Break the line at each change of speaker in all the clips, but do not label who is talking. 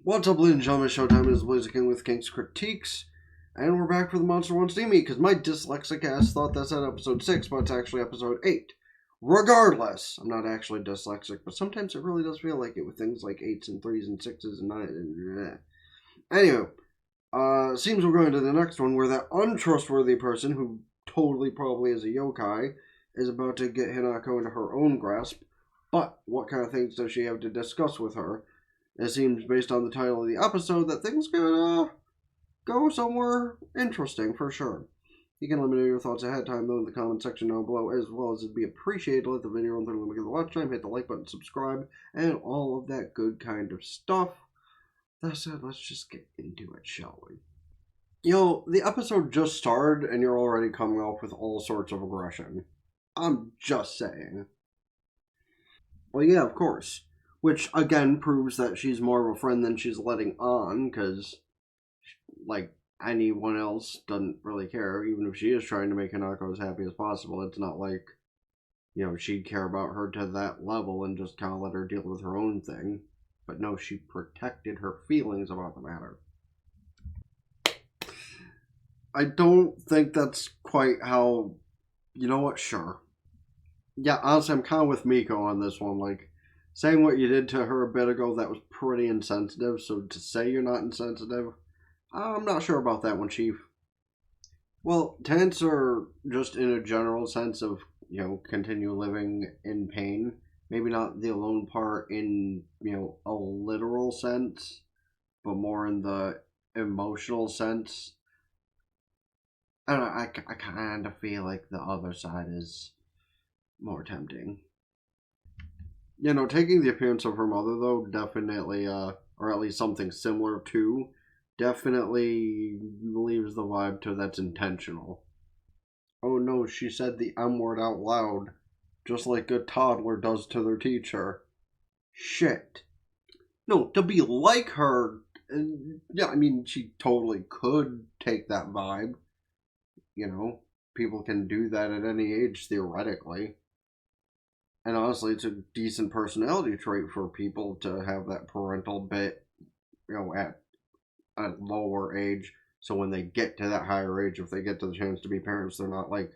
What's up, ladies and gentlemen? Showtime is Blazer King with King's Critiques, and we're back for the Monster Wants to See Me, because my dyslexic ass thought that's at episode 6, but it's actually episode 8. Regardless, I'm not actually dyslexic, but sometimes it really does feel like it with things like 8s and 3s and 6s and 9s. Anyway, seems we're going to the next one, where that untrustworthy person, who totally probably is a yokai, is about to get Hinako into her own grasp. But what kind of things does she have to discuss with her? It seems, based on the title of the episode, that things could go somewhere interesting, for sure. You can let me know your thoughts ahead of time, though, in the comment section down below, as well as it'd be appreciated to let the video run through the limit of the watch time, hit the like button, subscribe, and all of that good kind of stuff. That said, let's just get into it, shall we? You know, the episode just started, and you're already coming off with all sorts of aggression. I'm just saying. Well, yeah, of course. Which, again, proves that she's more of a friend than she's letting on, because, like, anyone else doesn't really care. Even if she is trying to make Hinako as happy as possible, it's not like, you know, she'd care about her to that level and just kind of let her deal with her own thing. But no, she protected her feelings about the matter. I don't think that's quite how... You know what? Sure. Yeah, honestly, I'm kind of with Miko on this one, like... Saying what you did to her a bit ago, that was pretty insensitive, so to say you're not insensitive, I'm not sure about that one, Chief. Well, to answer just in a general sense of, you know, continue living in pain, maybe not the alone part in, you know, a literal sense, but more in the emotional sense, I don't know, I kind of feel like the other side is more tempting. You know, taking the appearance of her mother, though, definitely, or at least something similar to, definitely leaves the vibe to that's intentional. Oh no, she said the M word out loud, just like a toddler does to their teacher. Shit. No, to be like her, yeah, I mean, she totally could take that vibe. You know, people can do that at any age, theoretically. And honestly, it's a decent personality trait for people to have that parental bit, you know, at a lower age. So when they get to that higher age, if they get to the chance to be parents, they're not, like,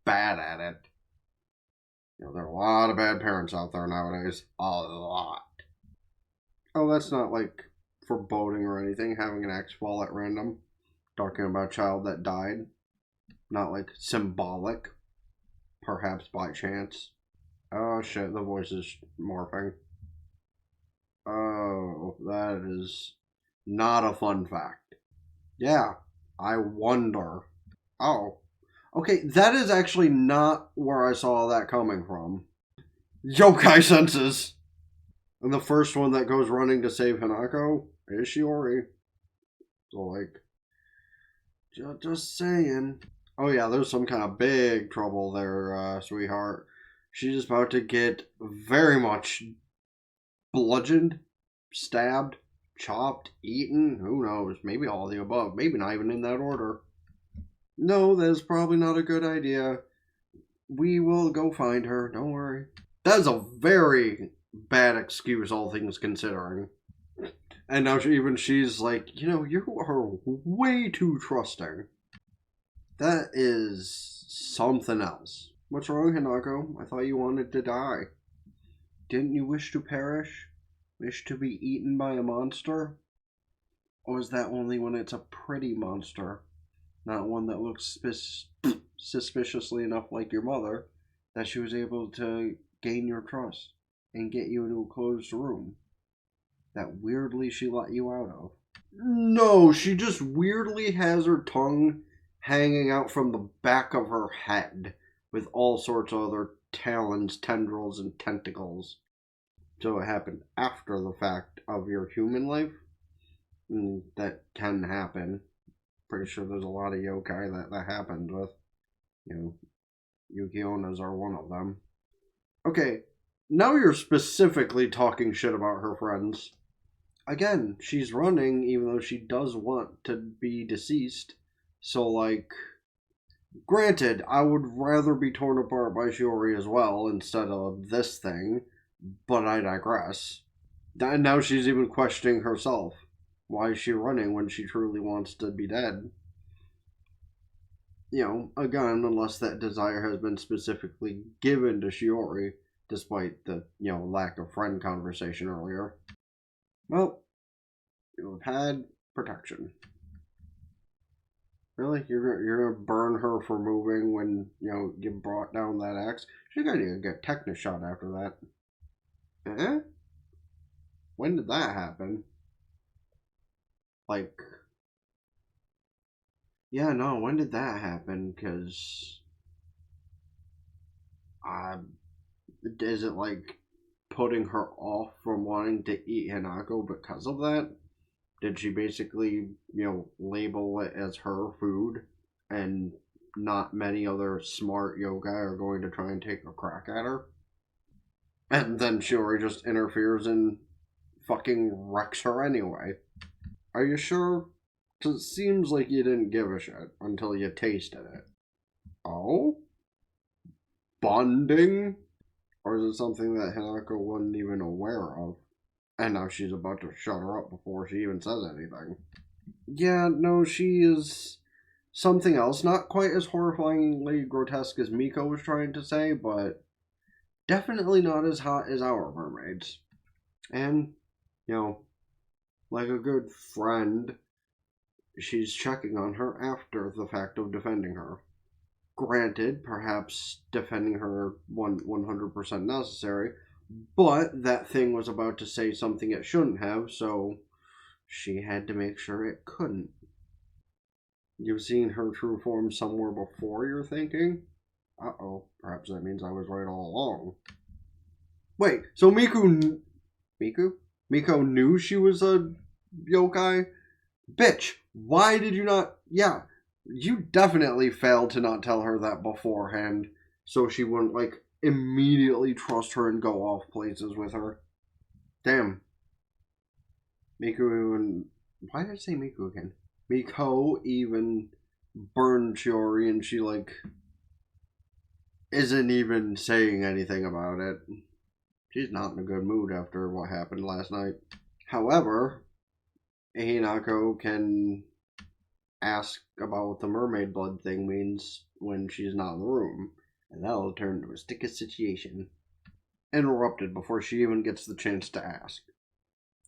bad at it. You know, there are a lot of bad parents out there nowadays. A lot. Oh, that's not, like, foreboding or anything, having an axe fall at random. Talking about a child that died. Not, like, symbolic. Perhaps by chance. Oh shit, the voice is morphing. Oh, that is not a fun fact. Yeah, I wonder. Oh. Okay, that is actually not where I saw that coming from. Yokai senses! And the first one that goes running to save Hinako is Shiori. So, like, just saying. Oh yeah, there's some kind of big trouble there, sweetheart. She's about to get very much bludgeoned, stabbed, chopped, eaten, who knows, maybe all of the above, maybe not even in that order. No, that is probably not a good idea. We will go find her, don't worry. That is a very bad excuse, all things considering. And now she's like, you know, you are way too trusting. That is something else. What's wrong, Hinako? I thought you wanted to die. Didn't you wish to perish? Wish to be eaten by a monster? Or is that only when it's a pretty monster? Not one that looks suspiciously enough like your mother that she was able to gain your trust and get you into a closed room that weirdly she let you out of. No, she just weirdly has her tongue hanging out from the back of her head, with all sorts of other talons, tendrils, and tentacles. So it happened after the fact of your human life. That can happen. Pretty sure there's a lot of yokai that happens with. You know, Yukionas are one of them. Okay, now you're specifically talking shit about her friends. Again, she's running even though she does want to be deceased. So, like... Granted, I would rather be torn apart by Shiori as well instead of this thing, but I digress. And now she's even questioning herself. Why is she running when she truly wants to be dead? Again, unless that desire has been specifically given to Shiori, despite the, lack of friend conversation earlier. Well, you've had protection. Really? You're gonna burn her for moving when, you brought down that axe? She's gonna get tetanus shot after that. Eh? When did that happen? Like, yeah, no, when did that happen? Because, is it like putting her off from wanting to eat Hinako because of that? Did she basically, label it as her food and not many other smart yokai are going to try and take a crack at her? And then Shiori just interferes and fucking wrecks her anyway. Are you sure? Because it seems like you didn't give a shit until you tasted it. Oh? Bonding? Or is it something that Hinako wasn't even aware of? And now she's about to shut her up before she even says anything. Yeah, no, she is something else. Not quite as horrifyingly grotesque as Miko was trying to say, but definitely not as hot as our mermaids. And, like a good friend, she's checking on her after the fact of defending her. Granted, perhaps defending her 100% necessary, but that thing was about to say something it shouldn't have, so she had to make sure it couldn't. You've seen her true form somewhere before, you're thinking? Uh-oh, perhaps that means I was right all along. Wait, so Miko knew she was a yokai? Bitch, why did you not... Yeah, you definitely failed to not tell her that beforehand, so she wouldn't, immediately trust her and go off places with her. Damn. Miku even... Why did I say Miku again? Miko even burned Shiori and she, isn't even saying anything about it. She's not in a good mood after what happened last night. However, Hinako can ask about what the mermaid blood thing means when she's not in the room, and that'll turn into a sticky situation. Interrupted before she even gets the chance to ask.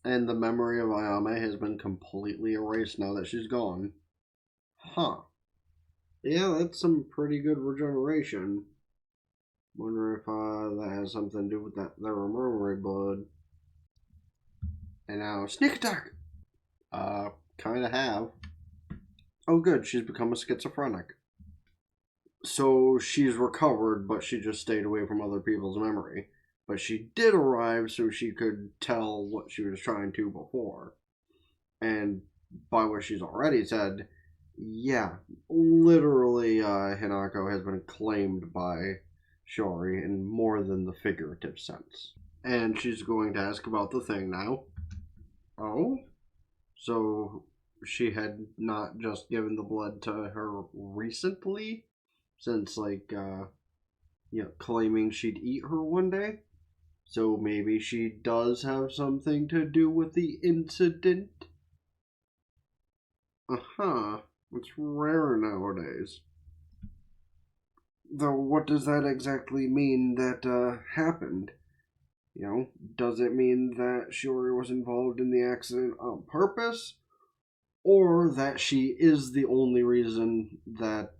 And the memory of Ayame has been completely erased now that she's gone. Huh. Yeah, that's some pretty good regeneration. Wonder if that has something to do with their mermaid blood. And now, sneak attack! Kinda have. Oh good, she's become a schizophrenic. So she's recovered, but she just stayed away from other people's memory. But she did arrive so she could tell what she was trying to before. And by what she's already said, yeah, literally Hinako has been claimed by Shiori in more than the figurative sense. And she's going to ask about the thing now. Oh? So she had not just given the blood to her recently? Since, claiming she'd eat her one day? So maybe she does have something to do with the incident? Uh-huh. It's rare nowadays. Though what does that exactly mean that happened? Does it mean that Shiori was involved in the accident on purpose? Or that she is the only reason that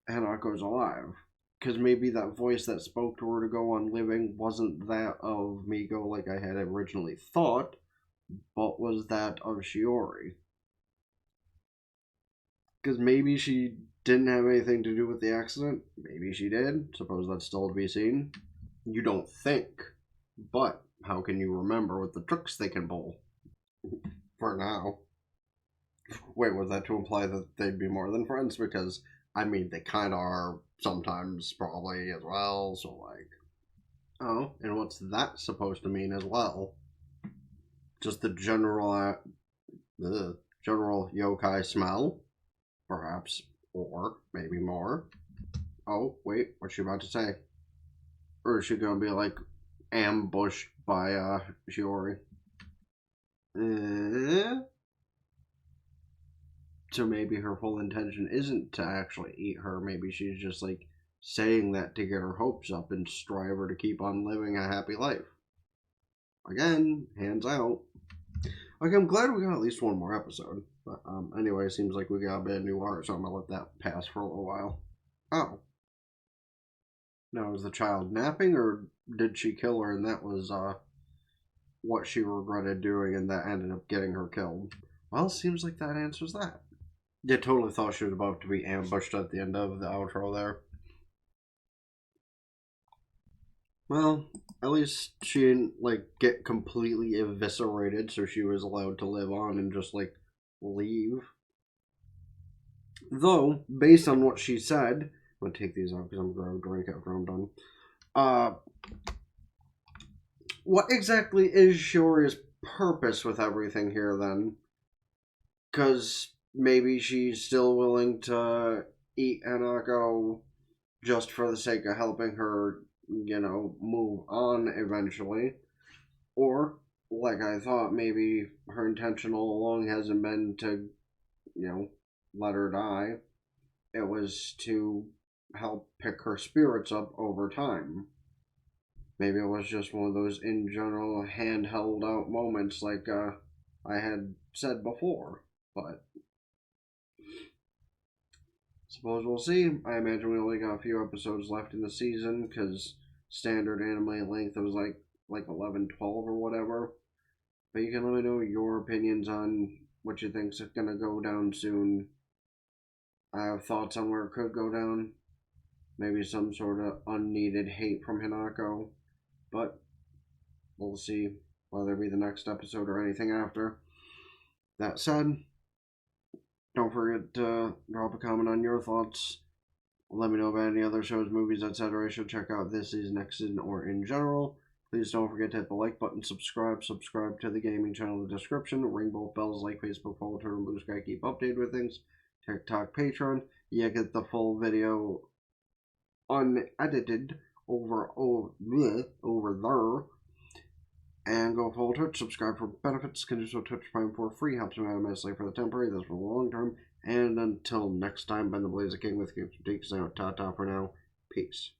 Hanako's alive? Because maybe that voice that spoke to her to go on living wasn't that of Miko like I had originally thought, but was that of Shiori. Because maybe she didn't have anything to do with the accident. Maybe she did. Suppose that's still to be seen. You don't think. But how can you remember with the tricks they can pull? For now. Wait, was that to imply that they'd be more than friends? Because, they kind of are sometimes, probably, as well. So, oh, and what's that supposed to mean as well? Just the general yokai smell? Perhaps. Or maybe more. Oh, wait, what's she about to say? Or is she gonna be, ambushed by, Shiori? So maybe her full intention isn't to actually eat her. Maybe she's just like saying that to get her hopes up and strive her to keep on living a happy life. Again, hands out. Okay, I'm glad we got at least one more episode. But anyway, it seems like we got a bit of new art, so I'm gonna let that pass for a little while. Oh. Now, was the child napping, or did she kill her and that was what she regretted doing and that ended up getting her killed? Well, seems like that answers that. Yeah, totally thought she was about to be ambushed at the end of the outro there. Well, at least she didn't, like, get completely eviscerated, so she was allowed to live on and just, like, leave. Though, based on what she said, I'm gonna take these out because I'm gonna drink after I'm done. What exactly is Shiori's purpose with everything here then? Because maybe she's still willing to eat Hinako just for the sake of helping her, move on eventually. Or, like I thought, maybe her intention all along hasn't been to, let her die. It was to help pick her spirits up over time. Maybe it was just one of those in general handheld out moments like I had said before. But suppose we'll see. I imagine we only got a few episodes left in the season because standard anime length was like 11, 12 or whatever. But you can let me know your opinions on what you think's gonna go down soon. I have thoughts on where it could go down. Maybe some sort of unneeded hate from Hinako. But we'll see whether it be the next episode or anything after. That said, don't forget to drop a comment on your thoughts. Let me know about any other shows, movies, etc. I should check out this season, next season, or in general. Please don't forget to hit the like button, subscribe to the gaming channel in the description, ring both bells like Facebook, follow Twitter, and Blue Sky, keep updated with things. TikTok, Patreon, you get the full video unedited over there. And go follow Twitch, subscribe for benefits, can do so Twitch Prime for free, helps me out immensely for the temporary, this for the long term. And until next time, Ben the Blazer King with Kritique, saying ta-ta for now. Peace.